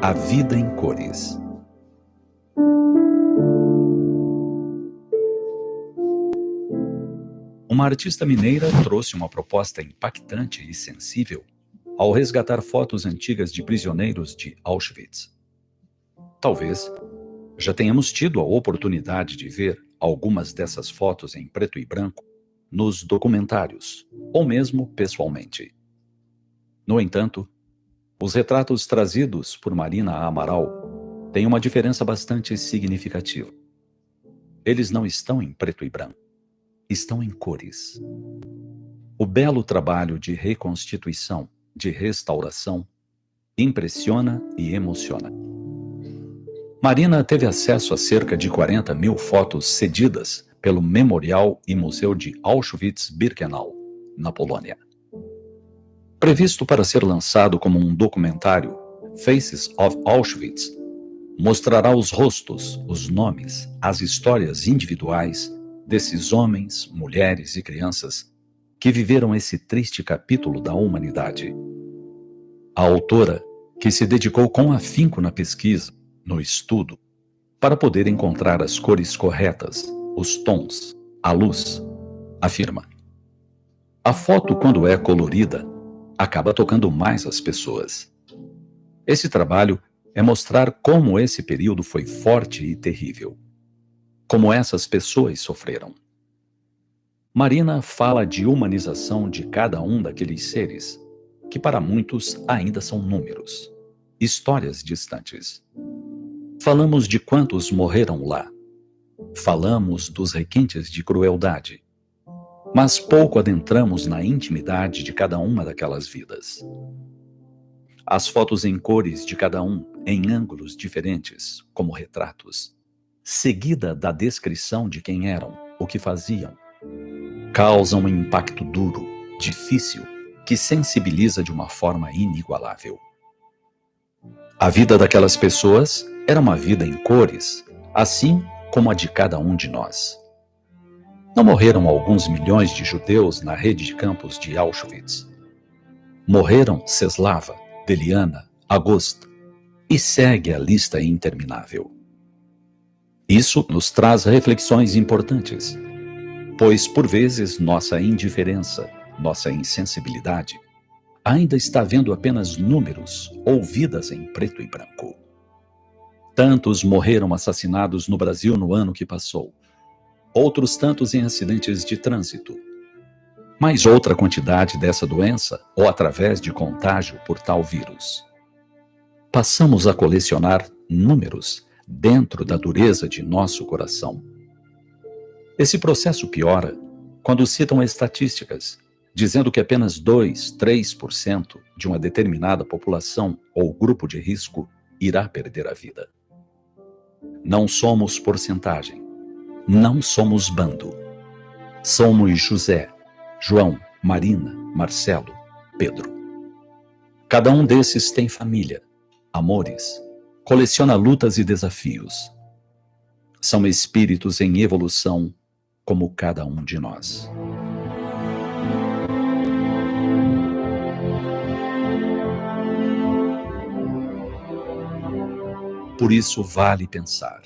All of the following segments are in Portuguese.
A vida em cores. Uma artista mineira trouxe uma proposta impactante e sensível ao resgatar fotos antigas de prisioneiros de Auschwitz. Talvez já tenhamos tido a oportunidade de ver algumas dessas fotos em preto e branco nos documentários, ou mesmo pessoalmente. No entanto, os retratos trazidos por Marina Amaral têm uma diferença bastante significativa. Eles não estão em preto e branco, estão em cores. O belo trabalho de reconstituição, de restauração, impressiona e emociona. Marina teve acesso a cerca de 40 mil fotos cedidas pelo Memorial e Museu de Auschwitz-Birkenau, na Polônia. Previsto para ser lançado como um documentário, Faces of Auschwitz mostrará os rostos, os nomes, as histórias individuais desses homens, mulheres e crianças que viveram esse triste capítulo da humanidade. A autora, que se dedicou com afinco na pesquisa, no estudo, para poder encontrar as cores corretas, os tons, a luz, afirma: a foto, quando é colorida, acaba tocando mais as pessoas. Esse trabalho é mostrar como esse período foi forte e terrível, como essas pessoas sofreram. Marina fala de humanização de cada um daqueles seres, que para muitos ainda são números, histórias distantes. Falamos de quantos morreram lá. Falamos dos requintes de crueldade. Mas pouco adentramos na intimidade de cada uma daquelas vidas. As fotos em cores de cada um, em ângulos diferentes, como retratos, seguida da descrição de quem eram, o que faziam, causam um impacto duro, difícil, que sensibiliza de uma forma inigualável. A vida daquelas pessoas era uma vida em cores, assim como a de cada um de nós. Não morreram alguns milhões de judeus na rede de campos de Auschwitz. Morreram Ceslava, Deliana, Agosta, e segue a lista interminável. Isso nos traz reflexões importantes, pois por vezes nossa indiferença, nossa insensibilidade, ainda está vendo apenas números ou vidas em preto e branco. Tantos morreram assassinados no Brasil no ano que passou, outros tantos em acidentes de trânsito, mais outra quantidade dessa doença ou através de contágio por tal vírus. Passamos a colecionar números dentro da dureza de nosso coração. Esse processo piora quando citam estatísticas, dizendo que apenas 2, 3% de uma determinada população ou grupo de risco irá perder a vida. Não somos porcentagem, não somos bando. Somos José, João, Marina, Marcelo, Pedro. Cada um desses tem família, amores, coleciona lutas e desafios. São espíritos em evolução, como cada um de nós. Por isso vale pensar.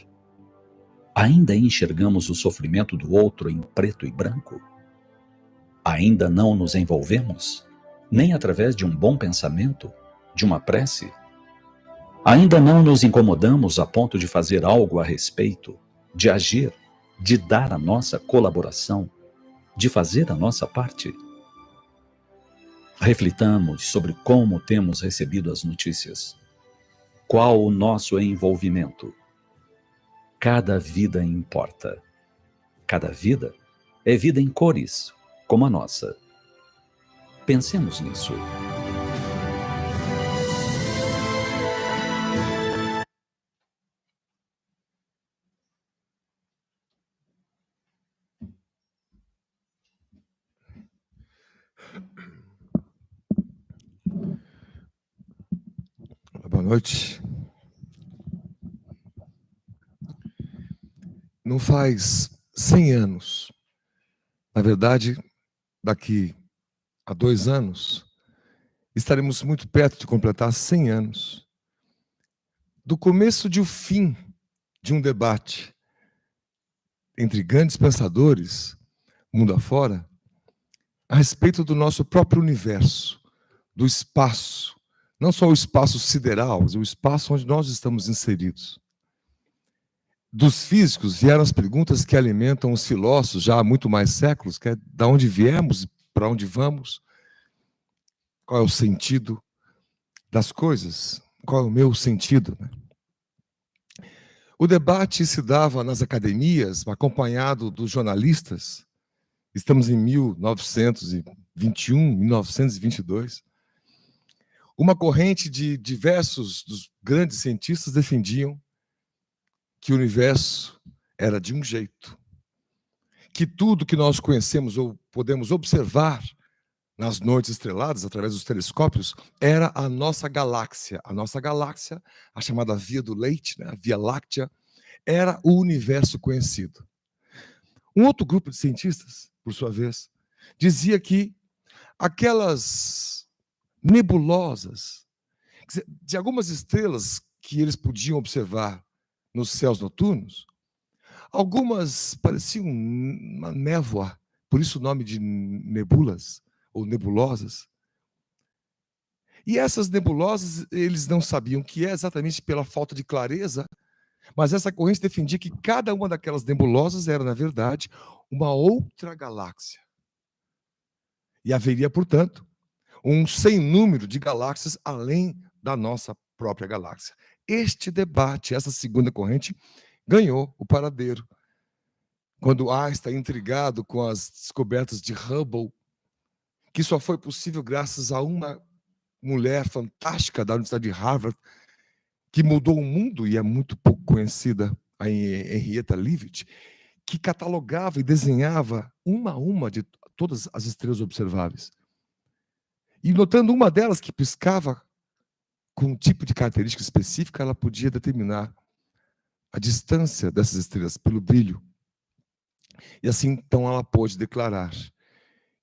Ainda enxergamos o sofrimento do outro em preto e branco? Ainda não nos envolvemos, nem através de um bom pensamento, de uma prece? Ainda não nos incomodamos a ponto de fazer algo a respeito, de agir, de dar a nossa colaboração, de fazer a nossa parte? Reflitamos sobre como temos recebido as notícias. Qual o nosso envolvimento? Cada vida importa. Cada vida é vida em cores, como a nossa. Pensemos nisso. Boa noite. Não faz 100 anos, na verdade, daqui a 2 anos, estaremos muito perto de completar 100 anos do começo de o fim de um debate entre grandes pensadores, mundo afora, a respeito do nosso próprio universo, do espaço, não só o espaço sideral, mas o espaço onde nós estamos inseridos. Dos físicos vieram as perguntas que alimentam os filósofos já há muito mais séculos, que é de onde viemos, para onde vamos, qual é o sentido das coisas, qual é o meu sentido, né? O debate se dava nas academias, acompanhado dos jornalistas. Estamos em 1921, 1922. Uma corrente de diversos dos grandes cientistas defendiam que o universo era de um jeito, que tudo que nós conhecemos ou podemos observar nas noites estreladas, através dos telescópios, era a nossa galáxia. A nossa galáxia, a chamada Via do Leite, né, a Via Láctea, era o universo conhecido. Um outro grupo de cientistas, por sua vez, dizia que aquelas nebulosas, de algumas estrelas que eles podiam observar nos céus noturnos, algumas pareciam uma névoa, por isso o nome de nebulas ou nebulosas. E essas nebulosas, eles não sabiam o que é exatamente pela falta de clareza, mas essa corrente defendia que cada uma daquelas nebulosas era, na verdade, uma outra galáxia. E haveria, portanto, um sem número de galáxias além da nossa própria galáxia. Este debate, essa segunda corrente, ganhou o paradeiro. Quando Einstein, intrigado com as descobertas de Hubble, que só foi possível graças a uma mulher fantástica da Universidade de Harvard, que mudou o mundo e é muito pouco conhecida, a Henrietta Leavitt, que catalogava e desenhava uma a uma de todas as estrelas observáveis. E notando uma delas que piscava com um tipo de característica específica, ela podia determinar a distância dessas estrelas pelo brilho. E assim, então, ela pôde declarar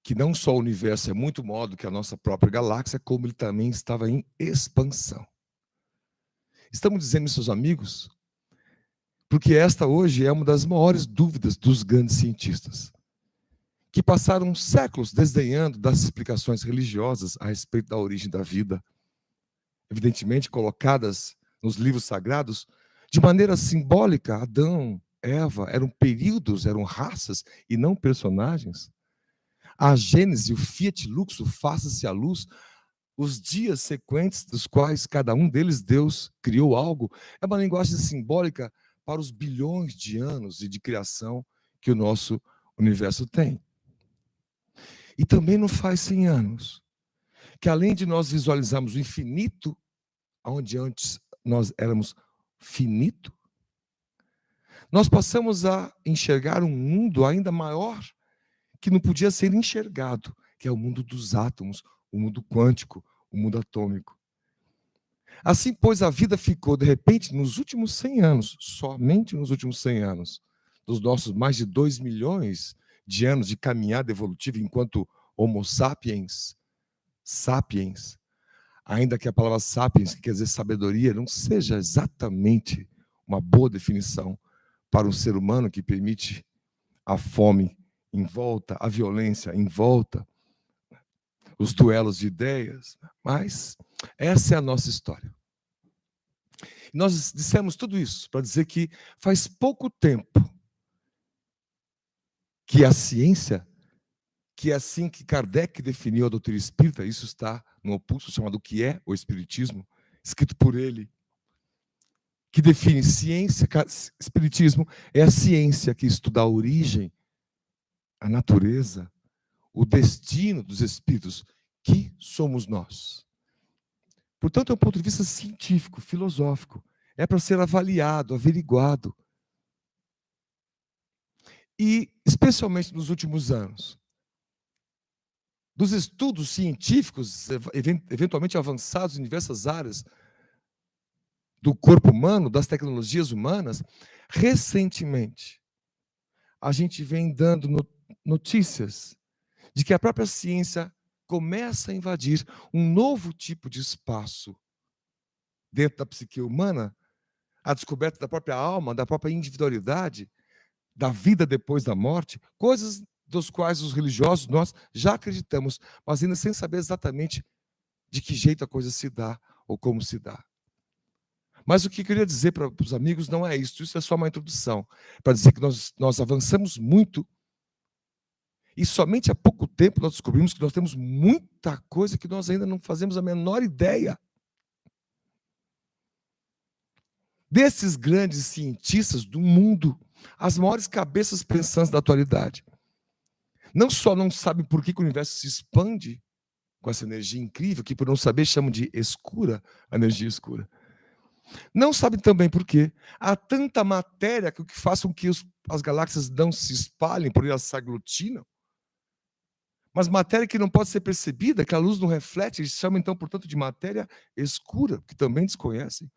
que não só o universo é muito maior do que a nossa própria galáxia, como ele também estava em expansão. Estamos dizendo, seus amigos, porque esta hoje é uma das maiores dúvidas dos grandes cientistas, que passaram séculos desdenhando das explicações religiosas a respeito da origem da vida, evidentemente colocadas nos livros sagrados, de maneira simbólica. Adão, Eva, eram períodos, eram raças e não personagens. A Gênese, o Fiat Lux, o faça-se a luz, os dias sequentes dos quais cada um deles Deus criou algo, é uma linguagem simbólica para os bilhões de anos de criação que o nosso universo tem. E também não faz 100 anos que, além de nós visualizarmos o infinito, onde antes nós éramos finito, nós passamos a enxergar um mundo ainda maior que não podia ser enxergado, que é o mundo dos átomos, o mundo quântico, o mundo atômico. Assim, pois, a vida ficou, de repente, nos últimos 100 anos, somente nos últimos 100 anos, dos nossos mais de 2 milhões de anos de caminhada evolutiva enquanto Homo sapiens, ainda que a palavra sapiens, que quer dizer sabedoria, não seja exatamente uma boa definição para um ser humano que permite a fome em volta, a violência em volta, os duelos de ideias, mas essa é a nossa história. Nós dissemos tudo isso para dizer que faz pouco tempo que a ciência, que é assim que Kardec definiu a doutrina espírita, isso está no opúsculo chamado O que é o Espiritismo, escrito por ele, que define ciência, espiritismo é a ciência que estuda a origem, a natureza, o destino dos espíritos, que somos nós. Portanto, é um ponto de vista científico, filosófico. É para ser avaliado, averiguado. E, especialmente nos últimos anos, dos estudos científicos, eventualmente avançados em diversas áreas do corpo humano, das tecnologias humanas, recentemente, a gente vem dando notícias de que a própria ciência começa a invadir um novo tipo de espaço dentro da psique humana, a descoberta da própria alma, da própria individualidade, da vida depois da morte, coisas dos quais os religiosos, nós já acreditamos, mas ainda sem saber exatamente de que jeito a coisa se dá ou como se dá. Mas o que eu queria dizer para os amigos não é isso é só uma introdução, para dizer que nós avançamos muito e somente há pouco tempo nós descobrimos que nós temos muita coisa que nós ainda não fazemos a menor ideia. Desses grandes cientistas do mundo, as maiores cabeças pensantes da atualidade, não só não sabem por que o universo se expande com essa energia incrível, que por não saber chamam de escura, a energia escura. Não sabem também por quê. Há tanta matéria que faz com que as galáxias não se espalhem, por elas se aglutinam. Mas matéria que não pode ser percebida, que a luz não reflete, eles chamam então, portanto, de matéria escura, que também desconhecem.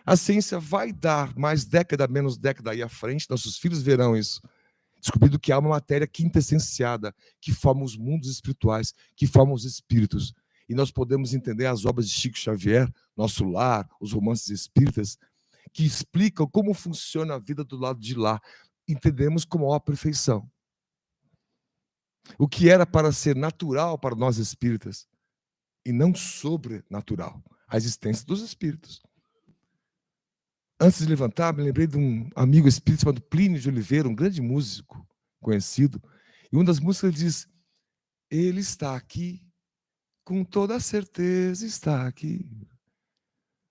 A ciência vai dar mais década, menos década aí à frente, nossos filhos verão isso, descobrindo que há uma matéria quintessenciada, que forma os mundos espirituais, que forma os espíritos. E nós podemos entender as obras de Chico Xavier, Nosso Lar, os romances espíritas, que explicam como funciona a vida do lado de lá. Entendemos como a perfeição. O que era para ser natural para nós espíritas, e não sobrenatural, a existência dos espíritos. Antes de levantar, me lembrei de um amigo espírita chamado Plínio de Oliveira, um grande músico conhecido. E uma das músicas ele diz: ele está aqui, com toda certeza está aqui.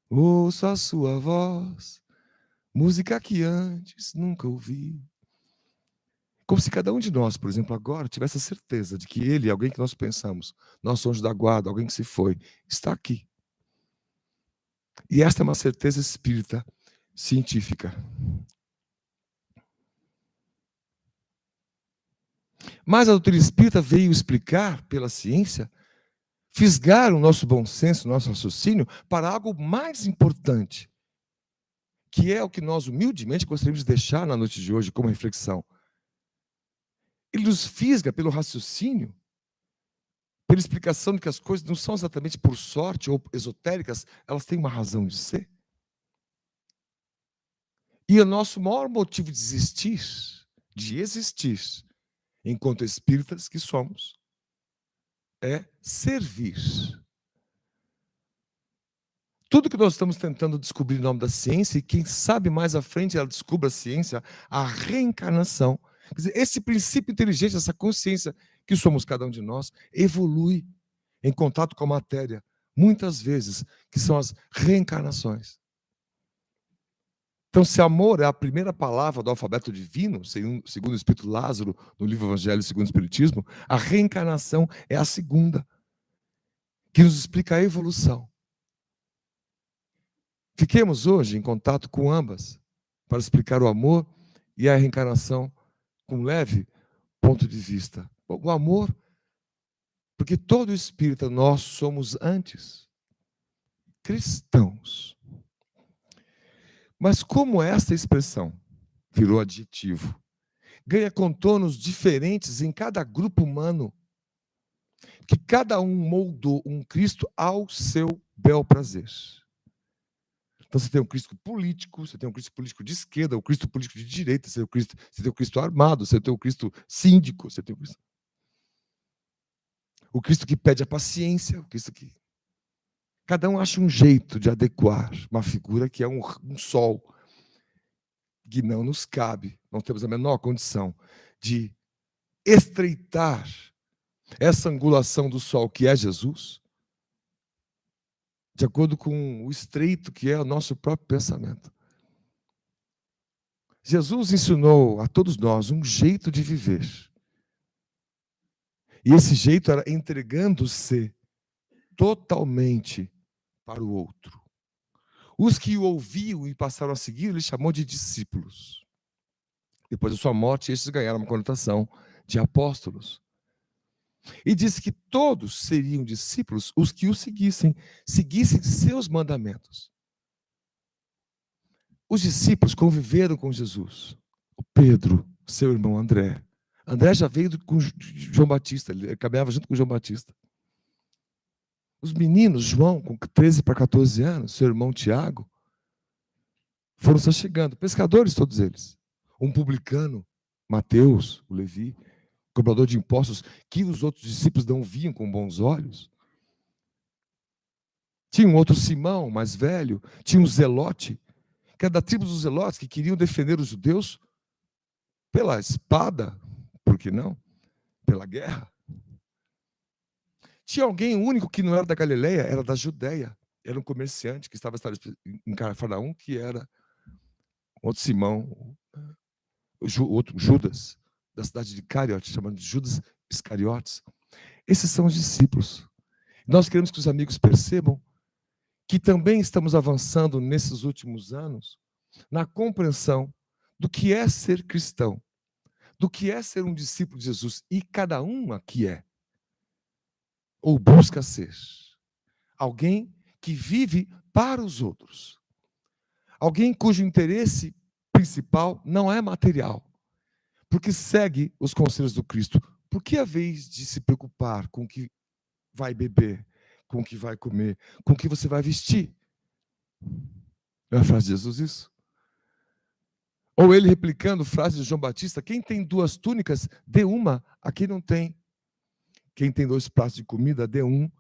Ouço a sua voz, música que antes nunca ouvi. Como se cada um de nós, por exemplo, agora tivesse a certeza de que ele, alguém que nós pensamos, nosso anjo da guarda, alguém que se foi, está aqui. E esta é uma certeza espírita científica. Mas a doutrina espírita veio explicar pela ciência, fisgar o nosso bom senso, o nosso raciocínio, para algo mais importante, que é o que nós humildemente gostaríamos de deixar na noite de hoje como reflexão. Ele nos fisga pelo raciocínio, pela explicação de que as coisas não são exatamente por sorte ou esotéricas, elas têm uma razão de ser. E o nosso maior motivo de existir, enquanto espíritas que somos, é servir. Tudo que nós estamos tentando descobrir em nome da ciência, e quem sabe mais à frente ela descubra a ciência, a reencarnação. Quer dizer, esse princípio inteligente, essa consciência que somos cada um de nós, evolui em contato com a matéria, muitas vezes, que são as reencarnações. Então, se amor é a primeira palavra do alfabeto divino, segundo o Espírito Lázaro, no livro Evangelho segundo o Espiritismo, a reencarnação é a segunda, que nos explica a evolução. Fiquemos hoje em contato com ambas, para explicar o amor e a reencarnação com um leve ponto de vista. O amor, porque todo espírita, nós somos antes cristãos. Mas como esta expressão virou adjetivo, ganha contornos diferentes em cada grupo humano, que cada um moldou um Cristo ao seu bel prazer. Então você tem um Cristo político, você tem um Cristo político de esquerda, um Cristo político de direita, você tem o Cristo armado, você tem o Cristo síndico, você tem o Cristo que pede a paciência, o Cristo que... Cada um acha um jeito de adequar uma figura que é um sol, que não nos cabe, não temos a menor condição de estreitar essa angulação do sol que é Jesus, de acordo com o estreito que é o nosso próprio pensamento. Jesus ensinou a todos nós um jeito de viver. E esse jeito era entregando-se totalmente para o outro. Os que o ouviam e passaram a seguir, ele chamou de discípulos. Depois da sua morte, estes ganharam uma conotação de apóstolos. E disse que todos seriam discípulos os que o seguissem seus mandamentos. Os discípulos conviveram com Jesus. O Pedro, seu irmão André. André já veio com João Batista, ele caminhava junto com João Batista. Os meninos, João, com 13 para 14 anos, seu irmão Tiago. foram se chegando, pescadores todos eles. Um publicano, Mateus, o Levi, cobrador de impostos, que os outros discípulos não viam com bons olhos. Tinha um outro Simão, mais velho, tinha um Zelote, que era da tribo dos Zelotes, que queriam defender os judeus pela espada, por que não? Pela guerra. Tinha alguém único que não era da Galileia, era da Judéia. Era um comerciante que estava em Cafarnaum, que era outro Simão, outro Judas, da cidade de Cariote, chamado de Judas Iscariotes. Esses são os discípulos. Nós queremos que os amigos percebam que também estamos avançando nesses últimos anos na compreensão do que é ser cristão, do que é ser um discípulo de Jesus, e cada um aqui é, ou busca ser, alguém que vive para os outros, alguém cujo interesse principal não é material, porque segue os conselhos do Cristo. Por que a vez de se preocupar com o que vai beber, com o que vai comer, com o que você vai vestir? Não é a frase de Jesus isso? Ou ele replicando frase de João Batista: quem tem 2 túnicas, dê uma a quem não tem. Quem tem 2 pratos de comida, dê um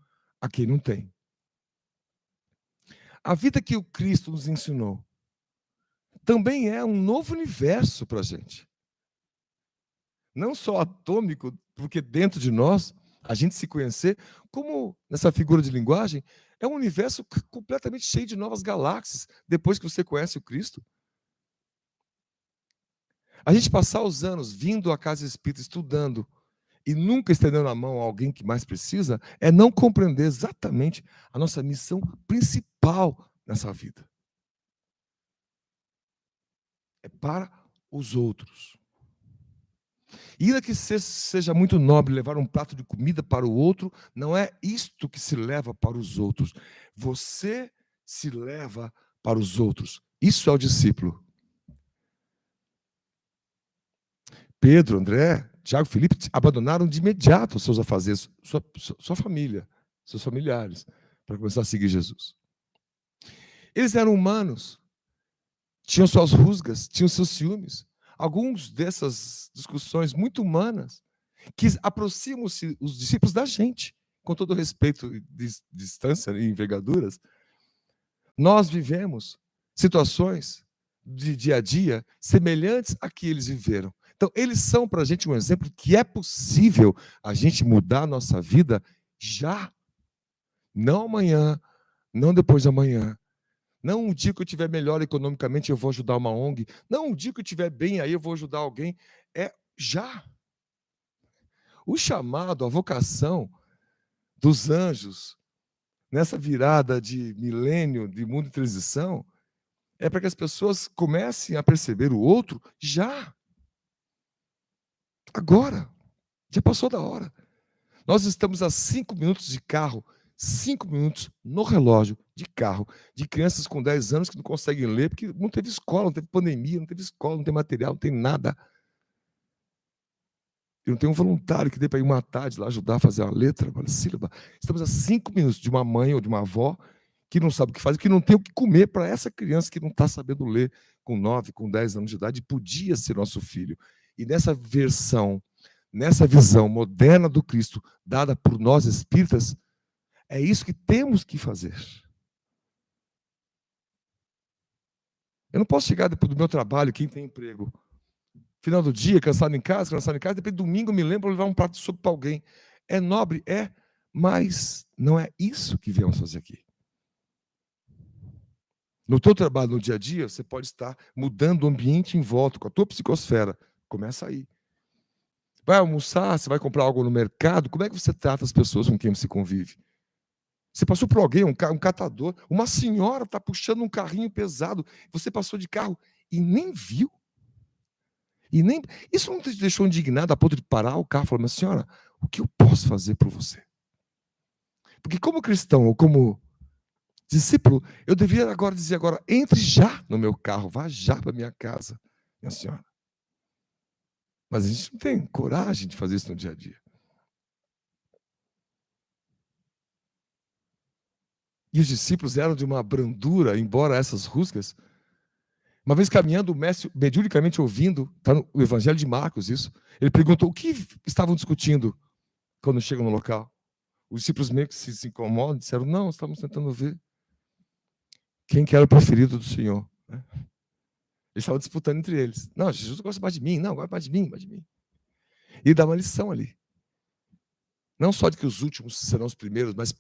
a quem não tem. A vida que o Cristo nos ensinou também é um novo universo para a gente. Não só atômico, porque dentro de nós, a gente se conhecer, como nessa figura de linguagem, é um universo completamente cheio de novas galáxias, depois que você conhece o Cristo. A gente passar os anos vindo à casa espírita, estudando, e nunca estendendo a mão a alguém que mais precisa, é não compreender exatamente a nossa missão principal nessa vida. É para os outros. E ainda que seja muito nobre levar um prato de comida para o outro, não é isto que se leva para os outros. Você se leva para os outros. Isso é o discípulo. Pedro, André, Tiago, Felipe abandonaram de imediato os seus afazeres, sua família, seus familiares, para começar a seguir Jesus. Eles eram humanos, tinham suas rusgas, tinham seus ciúmes. Alguns dessas discussões muito humanas que aproximam os discípulos da gente, com todo respeito de distância e envergaduras. Nós vivemos situações de dia a dia semelhantes a que eles viveram. Então, eles são para a gente um exemplo que é possível a gente mudar a nossa vida já. Não amanhã, não depois de amanhã. Não um dia que eu estiver melhor economicamente eu vou ajudar uma ONG. Não um dia que eu estiver bem aí eu vou ajudar alguém. É já. O chamado, a vocação dos anjos nessa virada de milênio, de mundo de transição, é para que as pessoas comecem a perceber o outro já. Agora. Já passou da hora. Nós estamos a 5 minutos de carro, 5 minutos no relógio de carro, de crianças com 10 anos que não conseguem ler, porque não teve escola, não teve pandemia, não teve escola, não tem material, não tem nada. E não tem um voluntário que dê para ir uma tarde lá ajudar a fazer uma letra, uma sílaba. Estamos a 5 minutos de uma mãe ou de uma avó que não sabe o que faz, que não tem o que comer para essa criança que não está sabendo ler com 9, com 10 anos de idade, podia ser nosso filho. E nessa visão moderna do Cristo, dada por nós espíritas, é isso que temos que fazer. Eu não posso chegar depois do meu trabalho, quem tem emprego, final do dia, cansado em casa, depois de domingo eu me lembro de levar um prato de sopa para alguém. É nobre? É, mas não é isso que viemos fazer aqui. No teu trabalho, no dia a dia, você pode estar mudando o ambiente em volta, com a tua psicosfera. Começa aí. Vai almoçar, você vai comprar algo no mercado, como é que você trata as pessoas com quem você convive? Você passou por alguém, um catador, uma senhora está puxando um carrinho pesado, você passou de carro e nem viu. Isso não te deixou indignado a ponto de parar o carro e falar: mas senhora, o que eu posso fazer por você? Porque como cristão ou como discípulo, eu deveria agora dizer entre já no meu carro, vá já para minha casa, minha senhora. Mas a gente não tem coragem de fazer isso no dia a dia. E os discípulos eram de uma brandura, embora essas rusgas, Uma vez caminhando, o mestre, mediunicamente ouvindo, está no Evangelho de Marcos isso, ele perguntou o que estavam discutindo quando chegam no local. Os discípulos meio que se incomodam, disseram, não, estamos tentando ver quem que era o preferido do Senhor. Eles estavam disputando entre eles. Não, Jesus gosta mais de mim. Não, gosta mais de mim, mais de mim. E dá uma lição ali. Não só de que os últimos serão os primeiros, mas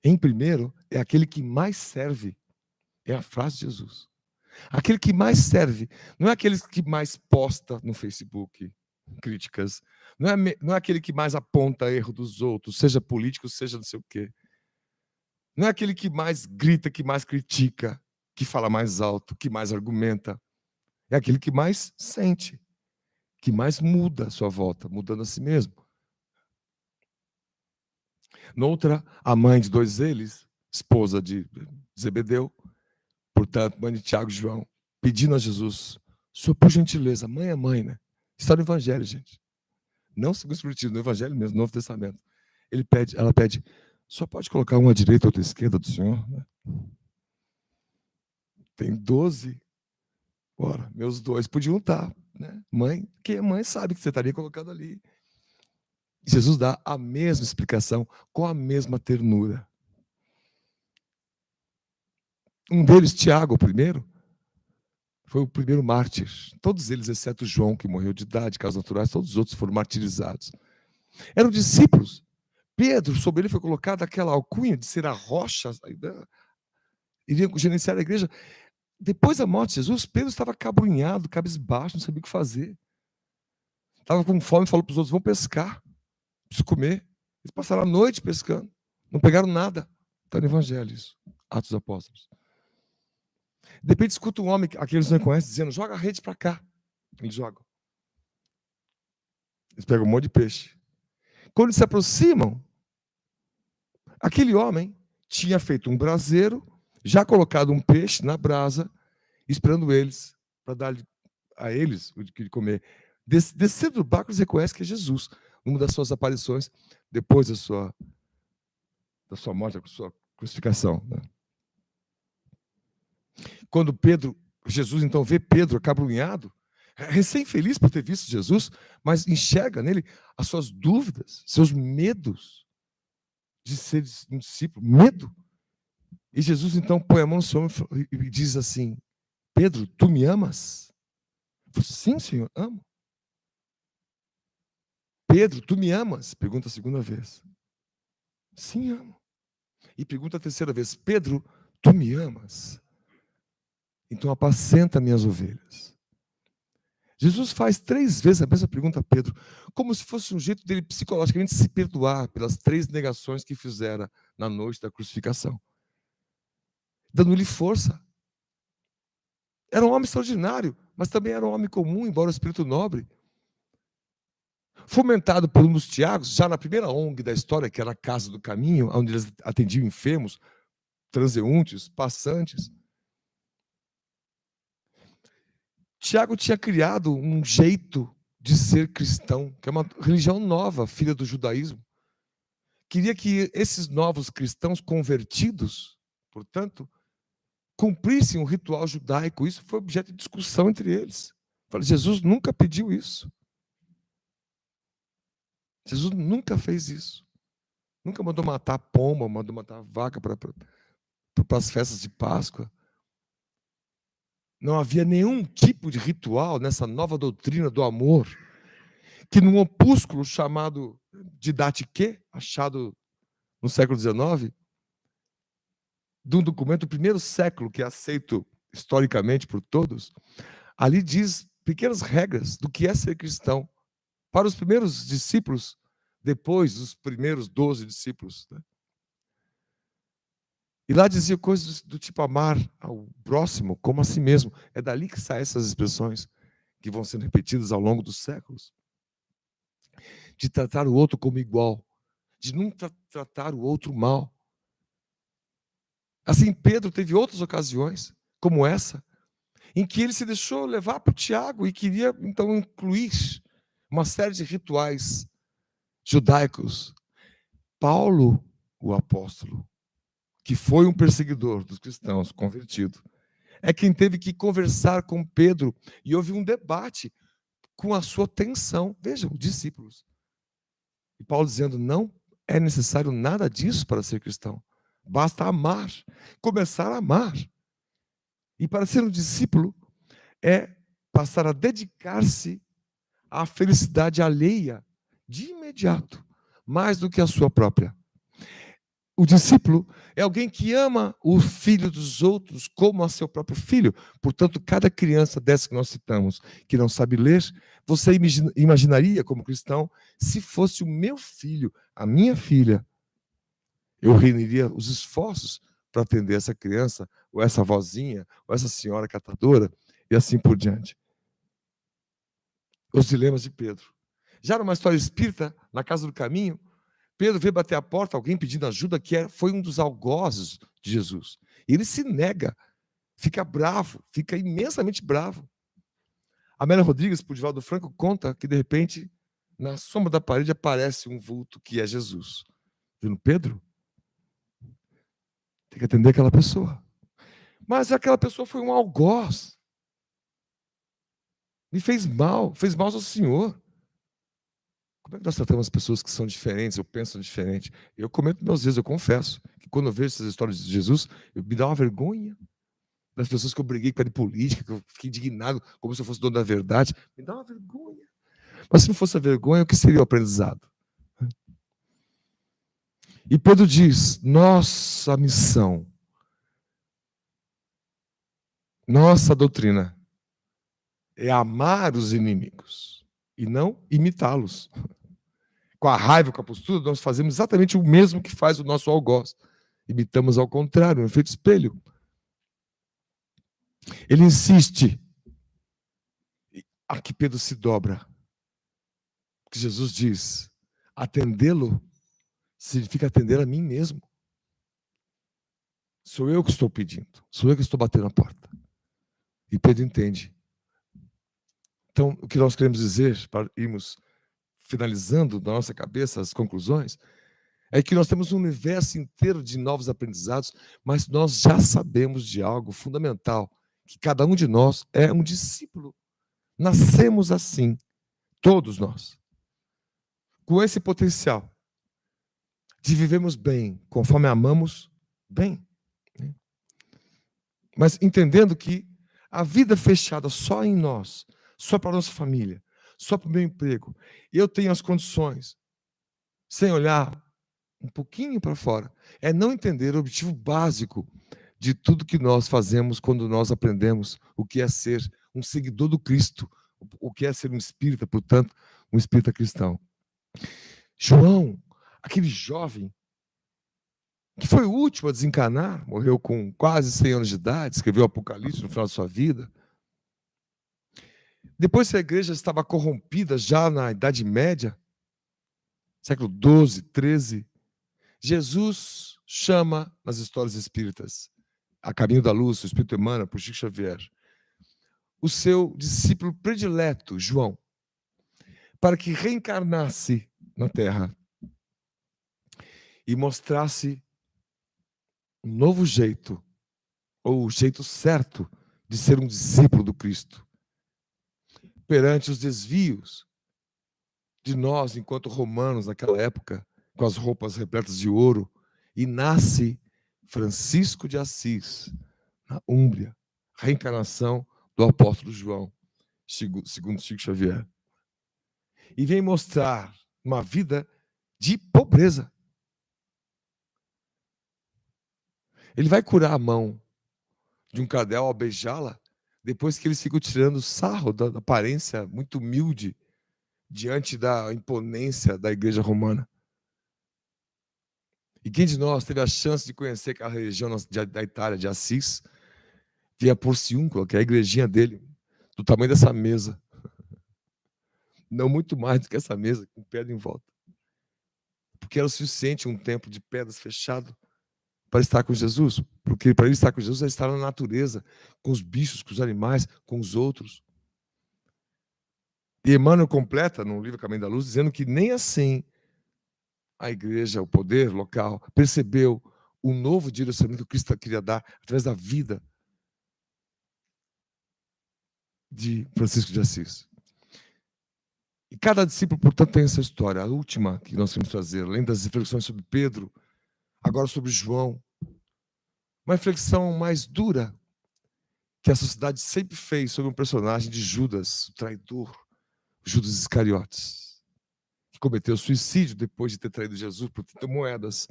em primeiro, é aquele que mais serve. É a frase de Jesus. Aquele que mais serve, não é aquele que mais posta no Facebook críticas, não é aquele que mais aponta erro dos outros, seja político, seja não sei o quê. Não é aquele que mais grita, que mais critica, que fala mais alto, que mais argumenta. É aquele que mais sente, que mais muda a sua volta, mudando a si mesmo. Noutra, a mãe de dois deles, esposa de Zebedeu, portanto, mãe de Tiago e João, pedindo a Jesus, Senhor, por gentileza, mãe é mãe, né? Está no Evangelho, gente. Não segundo o Espiritismo, no Evangelho mesmo, no Novo Testamento. Ela pede, só pode colocar uma à direita e outra à esquerda do Senhor? Né? Tem 12. Ora, meus dois podiam estar, né? Mãe, quem é mãe sabe que você estaria colocando ali. Jesus dá a mesma explicação, com a mesma ternura. Um deles, Tiago, o primeiro, foi o primeiro mártir. Todos eles, exceto João, que morreu de idade, causas naturais, todos os outros foram martirizados. Eram discípulos. Pedro, sobre ele foi colocada aquela alcunha de ser a rocha, iria gerenciar a igreja. Depois da morte de Jesus, Pedro estava cabrunhado, cabisbaixo, não sabia o que fazer. Estava com fome, falou para os outros, vão pescar, preciso comer. Eles passaram a noite pescando, não pegaram nada. Está no Evangelho isso, Atos dos Apóstolos. De repente escuta um homem, aqueles não conhecem, dizendo, joga a rede para cá. Eles jogam. Eles pegam um monte de peixe. Quando eles se aproximam, aquele homem tinha feito um braseiro, já colocado um peixe na brasa, esperando eles, para dar a eles o de comer. Descendo do barco, eles reconhecem que é Jesus, uma das suas aparições, depois da sua morte, da sua crucificação. Né? Quando Jesus então vê Pedro acabrunhado, recém-feliz por ter visto Jesus, mas enxerga nele as suas dúvidas, seus medos de ser um discípulo, medo. E Jesus então põe a mão no seu ombro e diz assim, Pedro, tu me amas? Eu falo, sim, Senhor, amo. Pedro, tu me amas? Pergunta a segunda vez. Sim, amo. E pergunta a terceira vez, Pedro, tu me amas? Então apacenta minhas ovelhas. Jesus faz 3 vezes a mesma pergunta a Pedro, como se fosse um jeito dele psicologicamente se perdoar pelas 3 negações que fizera na noite da crucificação. Dando-lhe força. Era um homem extraordinário, mas também era um homem comum, embora um espírito nobre. Fomentado por um dos Tiagos, já na primeira ONG da história, que era a Casa do Caminho, onde eles atendiam enfermos, transeuntes, passantes. Tiago tinha criado um jeito de ser cristão, que é uma religião nova, filha do judaísmo. Queria que esses novos cristãos convertidos, portanto, cumprissem o ritual judaico. Isso foi objeto de discussão entre eles. Falei, Jesus nunca pediu isso. Jesus nunca fez isso. Nunca mandou matar pomba, mandou matar vaca para as festas de Páscoa. Não havia nenhum tipo de ritual nessa nova doutrina do amor, que num opúsculo chamado Didatique, achado no século XIX, de um documento do primeiro século, que é aceito historicamente por todos, ali diz pequenas regras do que é ser cristão. Para os primeiros discípulos, depois dos primeiros 12 discípulos. Né? E lá dizia coisas do tipo amar ao próximo como a si mesmo. É dali que saem essas expressões que vão sendo repetidas ao longo dos séculos. De tratar o outro como igual. De nunca tratar o outro mal. Assim, Pedro teve outras ocasiões, como essa, em que ele se deixou levar para o Tiago e queria, então, incluir uma série de rituais judaicos. Paulo, o apóstolo, que foi um perseguidor dos cristãos, convertido, é quem teve que conversar com Pedro e houve um debate com a sua tensão. Vejam, discípulos. E Paulo dizendo, não é necessário nada disso para ser cristão. Basta amar, começar a amar. E para ser um discípulo é passar a dedicar-se à felicidade alheia de imediato, mais do que a sua própria. O discípulo é alguém que ama o filho dos outros como a seu próprio filho. Portanto, cada criança dessa que nós citamos, que não sabe ler, você imaginaria como cristão, se fosse o meu filho, a minha filha, eu reuniria os esforços para atender essa criança, ou essa vozinha, ou essa senhora catadora, e assim por diante. Os dilemas de Pedro. Já numa história espírita, na Casa do Caminho, Pedro veio bater a porta, alguém pedindo ajuda, foi um dos algozes de Jesus. E ele se nega, fica bravo, fica imensamente bravo. Amélia Rodrigues, por Divaldo Franco, conta que, de repente, na sombra da parede aparece um vulto que é Jesus. Dizendo, Pedro, tem que atender aquela pessoa. Mas aquela pessoa foi um algoz. Me fez mal ao Senhor. Como é que nós tratamos as pessoas que são diferentes, ou pensam diferente? Eu cometo meus erros, eu confesso, que quando eu vejo essas histórias de Jesus, me dá uma vergonha das pessoas que eu briguei com a política, que eu fiquei indignado, como se eu fosse dono da verdade. Me dá uma vergonha. Mas se não fosse a vergonha, o que seria o aprendizado? E Pedro diz, nossa missão, nossa doutrina é amar os inimigos e não imitá-los. Com a raiva, com a postura, nós fazemos exatamente o mesmo que faz o nosso algoz. Imitamos ao contrário, um efeito espelho. Ele insiste. Aqui Pedro se dobra. Que Jesus diz, atendê-lo significa atender a mim mesmo. Sou eu que estou pedindo, sou eu que estou batendo a porta. E Pedro entende. Então, o que nós queremos dizer, para irmos finalizando na nossa cabeça as conclusões, é que nós temos um universo inteiro de novos aprendizados, mas nós já sabemos de algo fundamental, que cada um de nós é um discípulo. Nascemos assim, todos nós, com esse potencial de vivermos bem, conforme amamos bem. Mas entendendo que a vida fechada só em nós, só para a nossa família, só para o meu emprego, eu tenho as condições, sem olhar um pouquinho para fora, é não entender o objetivo básico de tudo que nós fazemos quando nós aprendemos o que é ser um seguidor do Cristo, o que é ser um espírita, portanto, um espírita cristão. João, aquele jovem que foi o último a desencarnar, morreu com quase 100 anos de idade, escreveu o Apocalipse no final de sua vida. Depois que a igreja estava corrompida já na Idade Média, século XII, XIII, Jesus chama nas histórias espíritas, A Caminho da Luz, o Espírito Emmanuel, por Chico Xavier, o seu discípulo predileto, João, para que reencarnasse na Terra e mostrasse um novo jeito, ou o jeito certo de ser um discípulo do Cristo, perante os desvios de nós, enquanto romanos, naquela época, com as roupas repletas de ouro, e nasce Francisco de Assis, na Úmbria, reencarnação do apóstolo João, segundo Chico Xavier. E vem mostrar uma vida de pobreza. Ele vai curar a mão de um cadela ao beijá-la, depois que eles ficam tirando sarro da aparência muito humilde diante da imponência da igreja romana. E quem de nós teve a chance de conhecer aquela região da Itália, de Assis, via Porciúncula, que é a igrejinha dele, do tamanho dessa mesa. Não muito mais do que essa mesa, com pedra em volta. Porque era o suficiente um templo de pedras fechado para estar com Jesus. Porque para ele estar com Jesus, ele estar na natureza, com os bichos, com os animais, com os outros. E Emmanuel completa, no livro Caminho da Luz, dizendo que nem assim a igreja, o poder local, percebeu o novo direcionamento que Cristo queria dar através da vida de Francisco de Assis. E cada discípulo, portanto, tem essa história. A última que nós queremos trazer, além das reflexões sobre Pedro, agora sobre João. Uma reflexão mais dura que a sociedade sempre fez sobre um personagem de Judas, o traidor, Judas Iscariotes, que cometeu suicídio depois de ter traído Jesus por 30 moedas.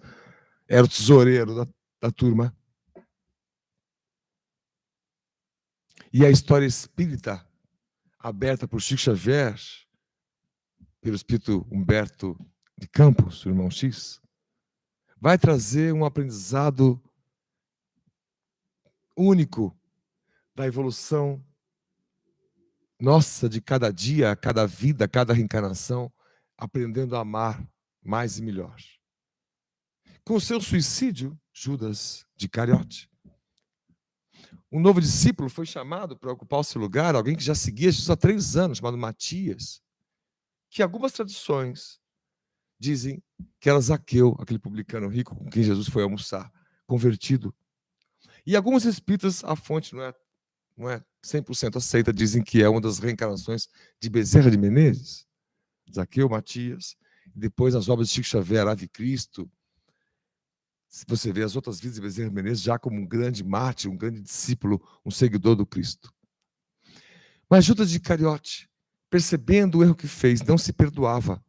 Era o tesoureiro da turma. E a história espírita, aberta por Chico Xavier, pelo espírito Humberto de Campos, o irmão X, vai trazer um aprendizado único da evolução nossa de cada dia, cada vida, cada reencarnação, aprendendo a amar mais e melhor. Com o seu suicídio, Judas de Iscariote, um novo discípulo foi chamado para ocupar o seu lugar, alguém que já seguia Jesus há 3 anos, chamado Matias, que algumas tradições dizem que era Zaqueu, aquele publicano rico com quem Jesus foi almoçar, convertido. E alguns espíritas, a fonte não é 100% aceita, dizem que é uma das reencarnações de Bezerra de Menezes, Zaqueu, Matias, depois as obras de Chico Xavier, Ave Cristo. Se você vê as outras vidas de Bezerra de Menezes já como um grande mártir, um grande discípulo, um seguidor do Cristo. Mas Judas de Iscariote, percebendo o erro que fez, não se perdoava.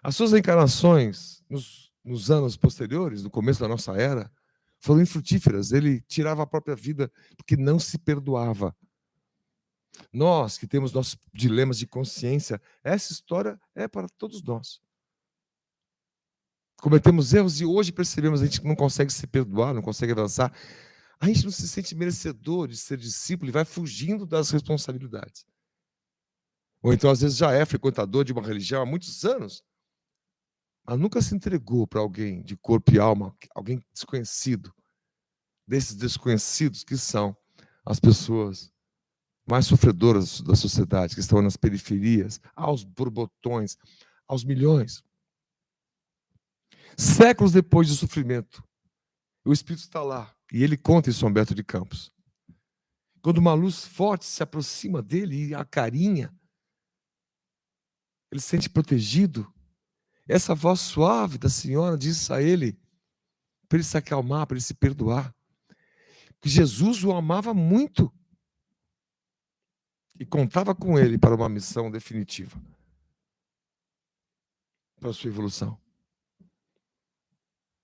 As suas reencarnações, nos anos posteriores, no começo da nossa era, foram infrutíferas. Ele tirava a própria vida porque não se perdoava. Nós que temos nossos dilemas de consciência, essa história é para todos nós. Cometemos erros e hoje percebemos que a gente não consegue se perdoar, não consegue avançar. A gente não se sente merecedor de ser discípulo e vai fugindo das responsabilidades. Ou então, às vezes, já é frequentador de uma religião há muitos anos, mas nunca se entregou para alguém de corpo e alma, alguém desconhecido. Desses desconhecidos que são as pessoas mais sofredoras da sociedade, que estão nas periferias, aos borbotões, aos milhões. Séculos depois do sofrimento, o Espírito está lá, e ele conta em São Bento de Campos. Quando uma luz forte se aproxima dele e a carinha, ele se sente protegido. Essa voz suave da Senhora diz a ele, para ele se acalmar, para ele se perdoar, que Jesus o amava muito e contava com ele para uma missão definitiva, para a sua evolução.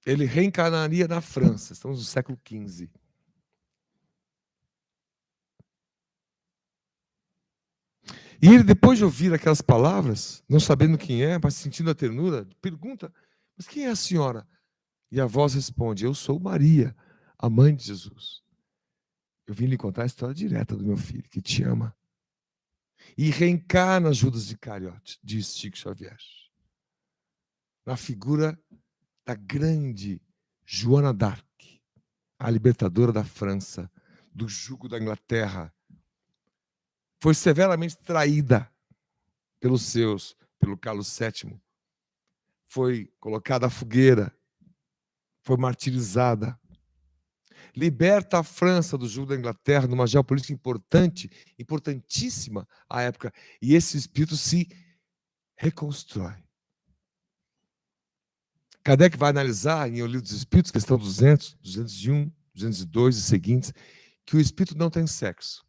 Ele reencarnaria na França, estamos no século XV. E ele, depois de ouvir aquelas palavras, não sabendo quem é, mas sentindo a ternura, pergunta, mas quem é a senhora? E a voz responde, eu sou Maria, a mãe de Jesus. Eu vim lhe contar a história direta do meu filho, que te ama. E reencarna Judas de Iscariote, diz Chico Xavier, na figura da grande Joana d'Arc, a libertadora da França, do jugo da Inglaterra. Foi severamente traída pelo Carlos VII. Foi colocada à fogueira, foi martirizada. Liberta a França do jugo da Inglaterra numa geopolítica importantíssima à época. E esse espírito se reconstrói. Kardec vai analisar em O Livro dos Espíritos, questão 200, 201, 202 e seguintes, que o espírito não tem sexo.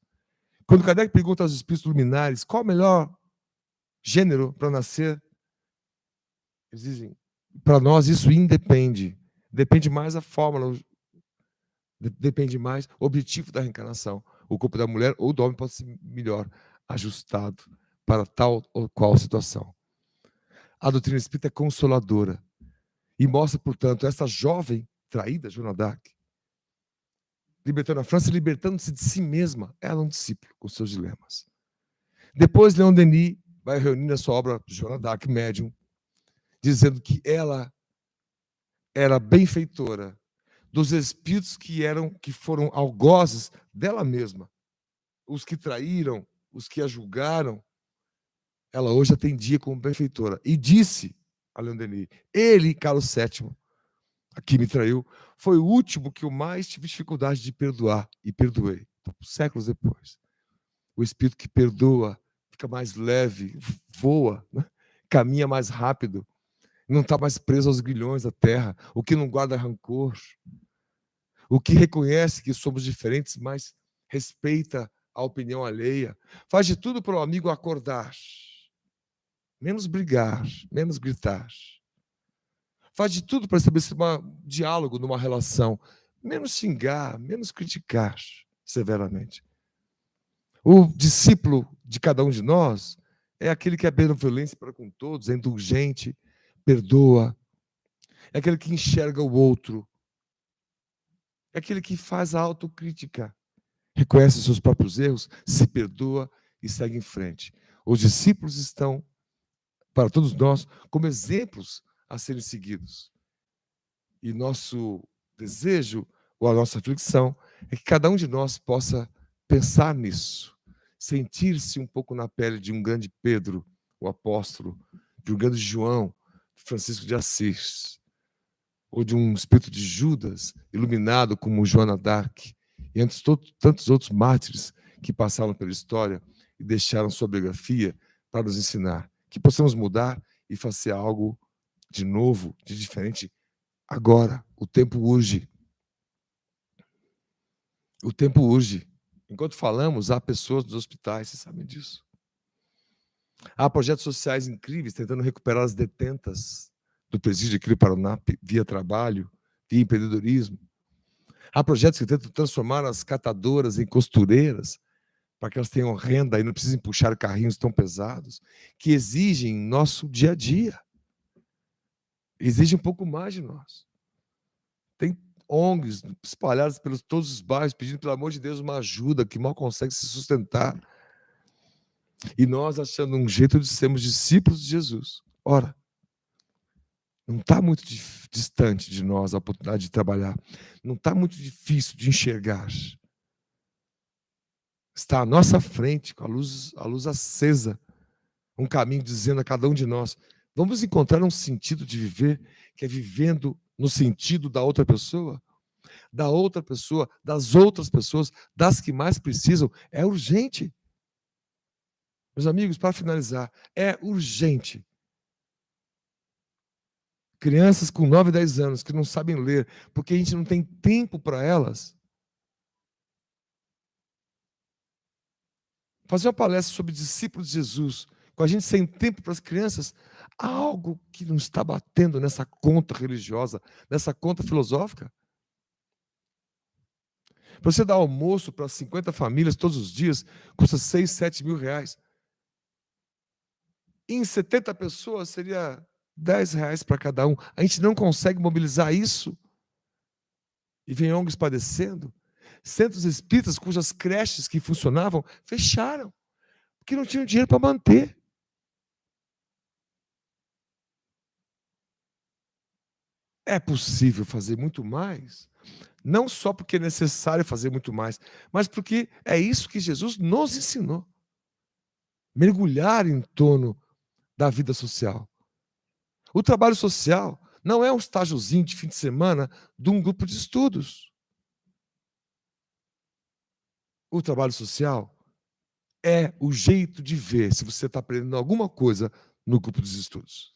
Quando Kardec pergunta aos espíritos luminares qual o melhor gênero para nascer, eles dizem, para nós isso independe. Depende mais a fórmula, depende mais o objetivo da reencarnação. O corpo da mulher ou do homem pode ser melhor ajustado para tal ou qual situação. A doutrina espírita é consoladora e mostra, portanto, essa jovem traída, Joana d'Arc, libertando a França, libertando-se de si mesma. Ela é um discípulo com seus dilemas. Depois, Leon Denis vai reunir na sua obra Joana d'Arc, Médium, dizendo que ela era benfeitora dos espíritos que foram algozes dela mesma. Os que traíram, os que a julgaram, ela hoje atendia como benfeitora. E disse a Leon Denis, ele, Carlos VII, a que me traiu, foi o último que eu mais tive dificuldade de perdoar, e perdoei, séculos depois. O espírito que perdoa fica mais leve, voa, né? Caminha mais rápido, não está mais preso aos grilhões da terra. O que não guarda rancor, o que reconhece que somos diferentes, mas respeita a opinião alheia, faz de tudo para o amigo acordar, menos brigar, menos gritar. Faz de tudo para estabelecer um diálogo numa relação, menos xingar, menos criticar severamente. O discípulo de cada um de nós é aquele que é benevolência para com todos, é indulgente, perdoa, é aquele que enxerga o outro, é aquele que faz a autocrítica, reconhece os seus próprios erros, se perdoa e segue em frente. Os discípulos estão, para todos nós, como exemplos a serem seguidos. E nosso desejo, ou a nossa reflexão, é que cada um de nós possa pensar nisso, sentir-se um pouco na pele de um grande Pedro, o apóstolo, de um grande João, Francisco de Assis, ou de um espírito de Judas, iluminado como Joana d'Arc, e antes tantos outros mártires que passaram pela história e deixaram sua biografia para nos ensinar, que possamos mudar e fazer algo de novo, de diferente, agora. O tempo urge. O tempo urge. Enquanto falamos, há pessoas nos hospitais, vocês sabem disso. Há projetos sociais incríveis tentando recuperar as detentas do presídio aqui do Paraná via trabalho, via empreendedorismo. Há projetos que tentam transformar as catadoras em costureiras para que elas tenham renda e não precisem puxar carrinhos tão pesados, que exigem nosso dia a dia. Exigem um pouco mais de nós. Tem ONGs espalhadas pelos todos os bairros pedindo, pelo amor de Deus, uma ajuda que mal consegue se sustentar. E nós achando um jeito de sermos discípulos de Jesus. Ora, não está muito distante de nós a oportunidade de trabalhar. Não está muito difícil de enxergar. Está à nossa frente, com a luz acesa, um caminho dizendo a cada um de nós: vamos encontrar um sentido de viver, que é vivendo no sentido da outra pessoa, das outras pessoas, das que mais precisam. É urgente. Meus amigos, para finalizar, é urgente. Crianças com 9, 10 anos que não sabem ler, porque a gente não tem tempo para elas. Fazer uma palestra sobre discípulos de Jesus, com a gente sem tempo para as crianças, há algo que não está batendo nessa conta religiosa, nessa conta filosófica. Você dá almoço para 50 famílias todos os dias, custa 6, 7 mil reais. Em 70 pessoas seria 10 reais para cada um. A gente não consegue mobilizar isso. E vem ONGs padecendo. Centros espíritas cujas creches que funcionavam fecharam, porque não tinham dinheiro para manter. É possível fazer muito mais, não só porque é necessário fazer muito mais, mas porque é isso que Jesus nos ensinou. Mergulhar em torno da vida social. O trabalho social não é um estágiozinho de fim de semana de um grupo de estudos. O trabalho social é o jeito de ver se você está aprendendo alguma coisa no grupo dos estudos.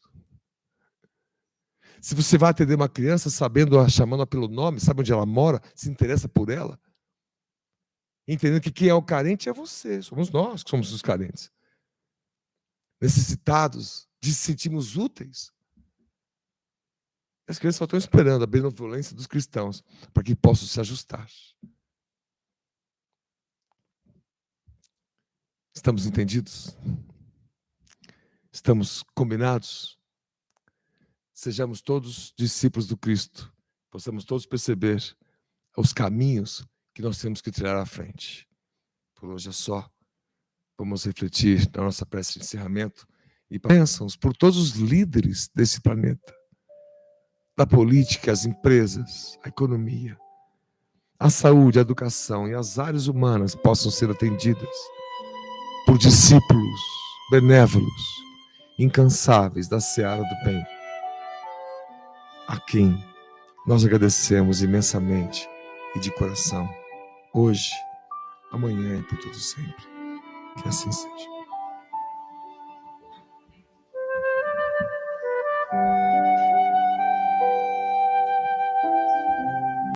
Se você vai atender uma criança sabendo, chamando-a pelo nome, sabe onde ela mora, se interessa por ela, entendendo que quem é o carente é você, somos nós que somos os carentes. Necessitados de se sentirmos úteis. As crianças só estão esperando a benevolência dos cristãos para que possam se ajustar. Estamos entendidos? Estamos combinados? Sejamos todos discípulos do Cristo. Possamos todos perceber os caminhos que nós temos que trilhar à frente. Por hoje é só. Vamos refletir na nossa prece de encerramento e bênçãos por todos os líderes desse planeta. Da política, as empresas, a economia, a saúde, a educação e as áreas humanas possam ser atendidas por discípulos benévolos, incansáveis da seara do bem, a quem nós agradecemos imensamente e de coração, hoje, amanhã e por todo sempre. Que assim seja.